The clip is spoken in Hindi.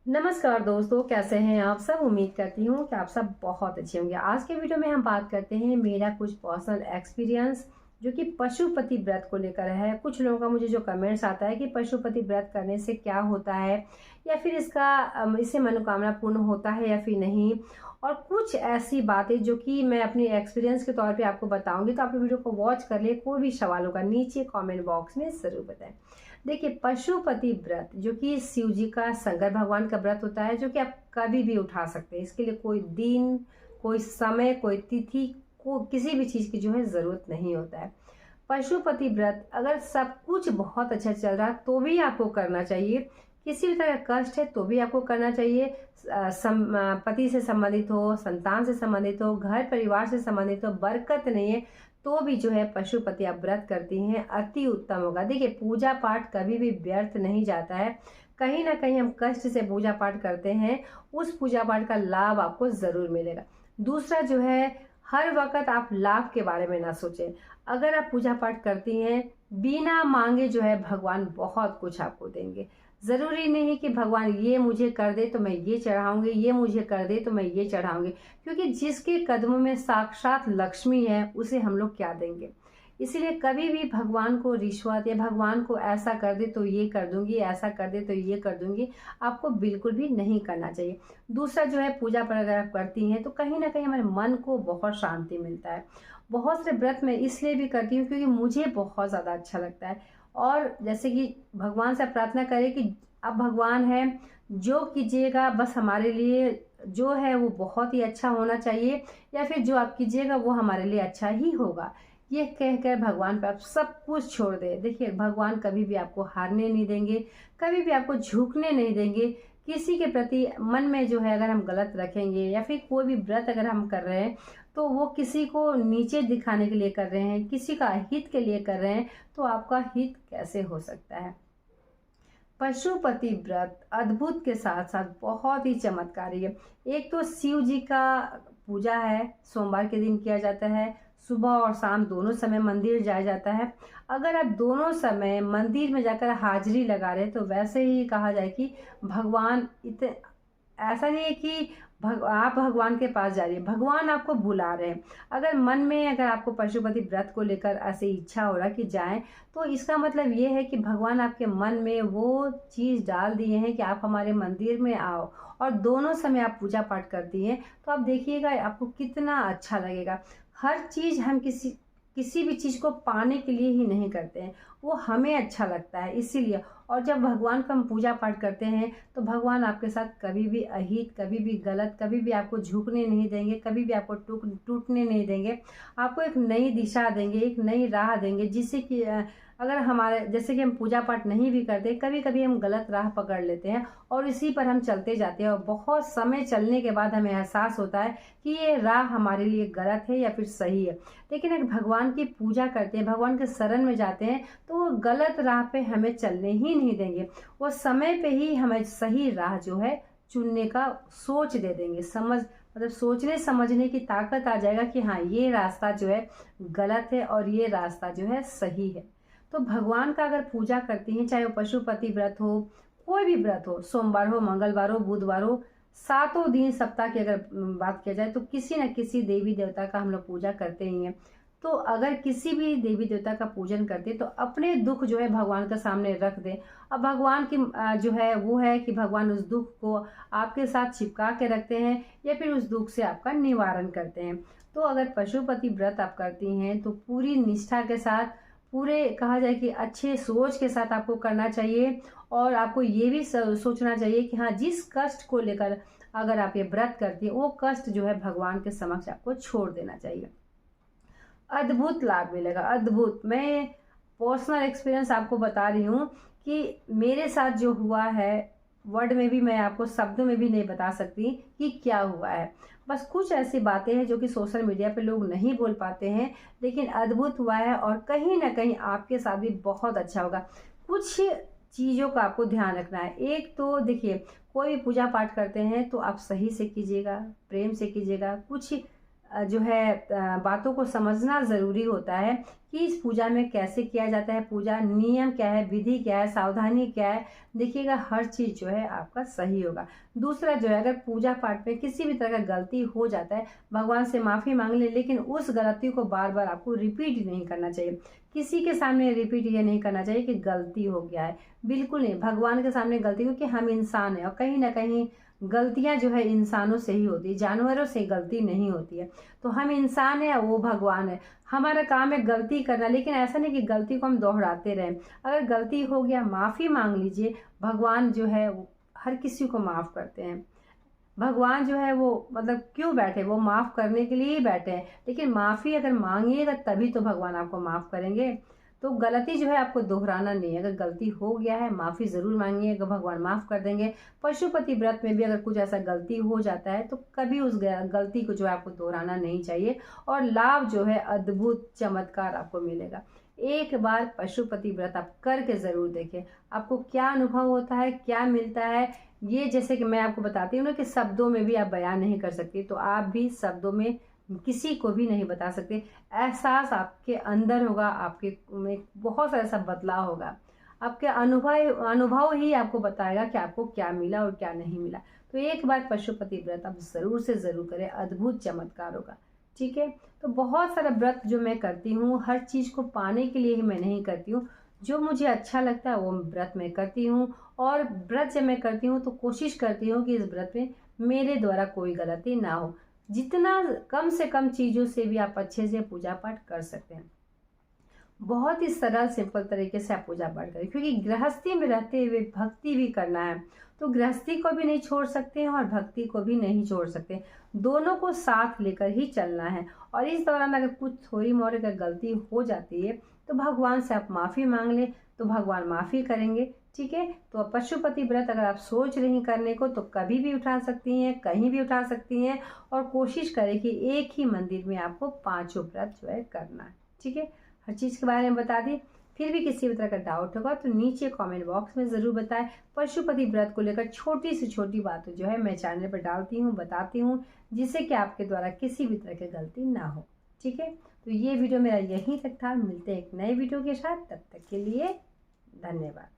नमस्कार दोस्तों, कैसे हैं आप सब। उम्मीद करती हूँ कि आप सब बहुत अच्छे होंगे। आज के वीडियो में हम बात करते हैं मेरा कुछ पर्सनल एक्सपीरियंस जो कि पशुपति व्रत को लेकर है। कुछ लोगों का मुझे जो कमेंट्स आता है कि पशुपति व्रत करने से क्या होता है, या फिर इससे मनोकामना पूर्ण होता है या फिर नहीं, और कुछ ऐसी बातें जो कि मैं अपनी एक्सपीरियंस के तौर पे आपको बताऊंगी। तो आप वीडियो को वॉच कर लिए। कोई भी सवाल होगा नीचे कमेंट बॉक्स में ज़रूर बताएं। देखिए, पशुपति व्रत जो कि शिव जी का, शंकर भगवान का व्रत होता है, जो कि आप कभी भी उठा सकते हैं। इसके लिए कोई दिन, कोई समय, कोई तिथि को किसी भी चीज़ की जो है ज़रूरत नहीं होता है। पशुपति व्रत अगर सब कुछ बहुत अच्छा चल रहा है तो भी आपको करना चाहिए। किसी भी तरह का कष्ट है तो भी आपको करना चाहिए। पति से संबंधित हो, संतान से संबंधित हो, घर परिवार से संबंधित हो, बरकत नहीं है तो भी जो है पशुपति आप व्रत करती हैं, अति उत्तम होगा। देखिए, पूजा पाठ कभी भी व्यर्थ नहीं जाता है। कहीं ना कहीं हम कष्ट से पूजा पाठ करते हैं, उस पूजा पाठ का लाभ आपको जरूर मिलेगा। दूसरा जो है, हर वक्त आप लाभ के बारे में ना सोचें। अगर आप पूजा पाठ करती हैं, बिना मांगे जो है भगवान बहुत कुछ आपको देंगे। जरूरी नहीं कि भगवान ये मुझे कर दे तो मैं ये चढ़ाऊंगी, ये मुझे कर दे तो मैं ये चढ़ाऊंगी, क्योंकि जिसके कदमों में साक्षात लक्ष्मी है उसे हम लोग क्या देंगे। इसीलिए कभी भी भगवान को रिश्वत या भगवान को ऐसा कर दे तो ये कर दूंगी, ऐसा कर दे तो ये कर दूंगी, आपको बिल्कुल भी नहीं करना चाहिए। दूसरा जो है, पूजा पाठ अगर आप करती हैं तो कहीं ना कहीं हमारे मन को बहुत शांति मिलता है। बहुत से व्रत मैं इसलिए भी करती हूँ क्योंकि मुझे बहुत ज़्यादा अच्छा लगता है। और जैसे कि भगवान से प्रार्थना करें कि अब भगवान है, जो कीजिएगा बस हमारे लिए जो है वो बहुत ही अच्छा होना चाहिए, या फिर जो आप कीजिएगा वो हमारे लिए अच्छा ही होगा, ये कहकर भगवान पे आप सब कुछ छोड़ दे। देखिए, भगवान कभी भी आपको हारने नहीं देंगे, कभी भी आपको झुकने नहीं देंगे। किसी के प्रति मन में जो है अगर हम गलत रखेंगे, या फिर कोई भी व्रत अगर हम कर रहे हैं तो वो किसी को नीचे दिखाने के लिए कर रहे हैं, किसी का हित के लिए कर रहे हैं, तो आपका हित कैसे हो सकता है। पशुपति व्रत अद्भुत के साथ साथ बहुत ही चमत्कारी है। एक तो शिव जी का पूजा है, सोमवार के दिन किया जाता है। सुबह और शाम दोनों समय मंदिर जाया जाता है। अगर आप दोनों समय मंदिर में जाकर हाजिरी लगा रहे तो वैसे ही कहा जाए कि भगवान ऐसा नहीं है कि आप भगवान के पास जा रही है, भगवान आपको बुला रहे हैं। अगर मन में अगर आपको पशुपति व्रत को लेकर ऐसी इच्छा हो रहा कि जाएं, तो इसका मतलब ये है कि भगवान आपके मन में वो चीज़ डाल दिए हैं कि आप हमारे मंदिर में आओ, और दोनों समय आप पूजा पाठ करती हैं। तो आप देखिएगा आपको कितना अच्छा लगेगा। हर चीज़ हम किसी भी चीज़ को पाने के लिए ही नहीं करते हैं, वो हमें अच्छा लगता है इसीलिए। और जब भगवान का हम पूजा पाठ करते हैं तो भगवान आपके साथ कभी भी अहित, कभी भी गलत, कभी भी आपको झुकने नहीं देंगे, कभी भी आपको टूटने नहीं देंगे। आपको एक नई दिशा देंगे, एक नई राह देंगे, जिससे कि अगर हमारे जैसे कि हम पूजा पाठ नहीं भी करते, कभी कभी हम गलत राह पकड़ लेते हैं और इसी पर हम चलते जाते हैं, और बहुत समय चलने के बाद हमें एहसास होता है कि ये राह हमारे लिए गलत है या फिर सही है। लेकिन अगर भगवान की पूजा करते हैं, भगवान के शरण में जाते हैं, तो वो गलत राह पे हमें चलने ही नहीं देंगे। वो समय पे ही हमें सही राह जो है चुनने का सोच दे देंगे। मतलब सोचने समझने की ताकत आ जाएगा कि हाँ, ये रास्ता जो है गलत है और ये रास्ता जो है सही है। तो भगवान का अगर पूजा करती हैं, चाहे वो पशुपति व्रत हो, कोई भी व्रत हो, सोमवार हो, मंगलवार हो, बुधवार हो, सातों दिन सप्ताह की अगर बात किया जाए तो किसी न किसी देवी देवता का हम लोग पूजा करते ही हैं। तो अगर किसी भी देवी देवता का पूजन करते तो अपने दुख जो है भगवान के सामने रख दे। अब भगवान की जो है वो है कि भगवान उस दुख को आपके साथ चिपका के रखते हैं, या फिर उस दुख से आपका निवारण करते हैं। तो अगर पशुपति व्रत आप करती हैं तो पूरी निष्ठा के साथ, पूरे कहा जाए कि अच्छे सोच के साथ आपको करना चाहिए। और आपको ये भी सोचना चाहिए कि हाँ, जिस कष्ट को लेकर अगर आप ये व्रत करती हैं, वो कष्ट जो है भगवान के समक्ष आपको छोड़ देना चाहिए। अद्भुत लाभ मिलेगा, अद्भुत। मैं पर्सनल एक्सपीरियंस आपको बता रही हूँ कि मेरे साथ जो हुआ है, वर्ड में भी, मैं आपको शब्दों में भी नहीं बता सकती कि क्या हुआ है। बस कुछ ऐसी बातें हैं जो कि सोशल मीडिया पे लोग नहीं बोल पाते हैं, लेकिन अद्भुत हुआ है, और कहीं ना कहीं आपके साथ भी बहुत अच्छा होगा। कुछ चीज़ों का आपको ध्यान रखना है। एक तो देखिए, कोई भी पूजा पाठ करते हैं तो आप सही से कीजिएगा, प्रेम से कीजिएगा। कुछ जो है बातों को समझना ज़रूरी होता है कि इस पूजा में कैसे किया जाता है, पूजा नियम क्या है, विधि क्या है, सावधानी क्या है। देखिएगा हर चीज़ जो है आपका सही होगा। दूसरा जो है, अगर पूजा पाठ में किसी भी तरह का गलती हो जाता है, भगवान से माफ़ी मांग ले, लेकिन उस गलती को बार बार आपको रिपीट नहीं करना चाहिए। किसी के सामने रिपीट ये नहीं करना चाहिए कि गलती हो गया है, बिल्कुल नहीं। भगवान के सामने गलती, क्योंकि हम इंसान हैं और कहीं ना कहीं गलतियां जो है इंसानों से ही होती है, जानवरों से गलती नहीं होती है। तो हम इंसान है, वो भगवान है। हमारा काम है गलती करना, लेकिन ऐसा नहीं कि गलती को हम दोहराते रहें। अगर गलती हो गया, माफ़ी मांग लीजिए। भगवान जो है वो हर किसी को माफ़ करते हैं। भगवान जो है वो मतलब क्यों बैठे, वो माफ़ करने के लिए ही बैठे हैं। लेकिन माफ़ी अगर मांगिएगा तभी तो भगवान आपको माफ़ करेंगे। तो गलती जो है आपको दोहराना नहीं है। अगर गलती हो गया है, माफ़ी ज़रूर मांगिएगा, भगवान माफ़ कर देंगे। पशुपति व्रत में भी अगर कुछ ऐसा गलती हो जाता है तो कभी उस गलती को जो है आपको दोहराना नहीं चाहिए, और लाभ जो है अद्भुत चमत्कार आपको मिलेगा। एक बार पशुपति व्रत आप करके ज़रूर देखें, आपको क्या अनुभव होता है, क्या मिलता है। ये जैसे कि मैं आपको बताती हूँ ना कि शब्दों में भी आप बयान नहीं कर सकती, तो आप भी शब्दों में किसी को भी नहीं बता सकते। एहसास आपके अंदर होगा, आपके में बहुत सारा ऐसा बदलाव होगा। आपके अनुभव ही आपको बताएगा कि आपको क्या मिला और क्या नहीं मिला। तो एक बार पशुपति व्रत आप ज़रूर से ज़रूर करें, अद्भुत चमत्कार होगा। ठीक है, तो बहुत सारा व्रत जो मैं करती हूँ, हर चीज़ को पाने के लिए ही मैं नहीं करती हूँ। जो मुझे अच्छा लगता है वो व्रत मैं करती हूँ, और व्रत जब मैं करती हूँ तो कोशिश करती हूँ कि इस व्रत में मेरे द्वारा कोई गलती ना हो। जितना कम से कम चीज़ों से भी आप अच्छे से पूजा पाठ कर सकते हैं। बहुत ही सरल सिंपल तरीके से आप पूजा पाठ करें, क्योंकि गृहस्थी में रहते हुए भक्ति भी करना है। तो गृहस्थी को भी नहीं छोड़ सकते हैं और भक्ति को भी नहीं छोड़ सकते, दोनों को साथ लेकर ही चलना है। और इस दौरान अगर कुछ थोड़ी मोड़ी अगर गलती हो जाती है तो भगवान से आप माफ़ी मांग लें, तो भगवान माफ़ी करेंगे। ठीक है, तो पशुपति व्रत अगर आप सोच रही करने को तो कभी भी उठा सकती हैं, कहीं भी उठा सकती हैं, और कोशिश करें कि एक ही मंदिर में आपको 5 व्रत जो है करना है। ठीक है, हर चीज़ के बारे में बता दी। फिर भी किसी भी तरह का डाउट होगा तो नीचे कमेंट बॉक्स में ज़रूर बताएं। पशुपति व्रत को लेकर छोटी से छोटी बातें जो है मैं चैनल पर डालती हूँ, बताती हूँ, जिससे कि आपके द्वारा किसी भी तरह की गलती ना हो। ठीक है, तो ये वीडियो मेरा यहीं तक था। मिलते हैं एक नए वीडियो के साथ, तब तक के लिए धन्यवाद।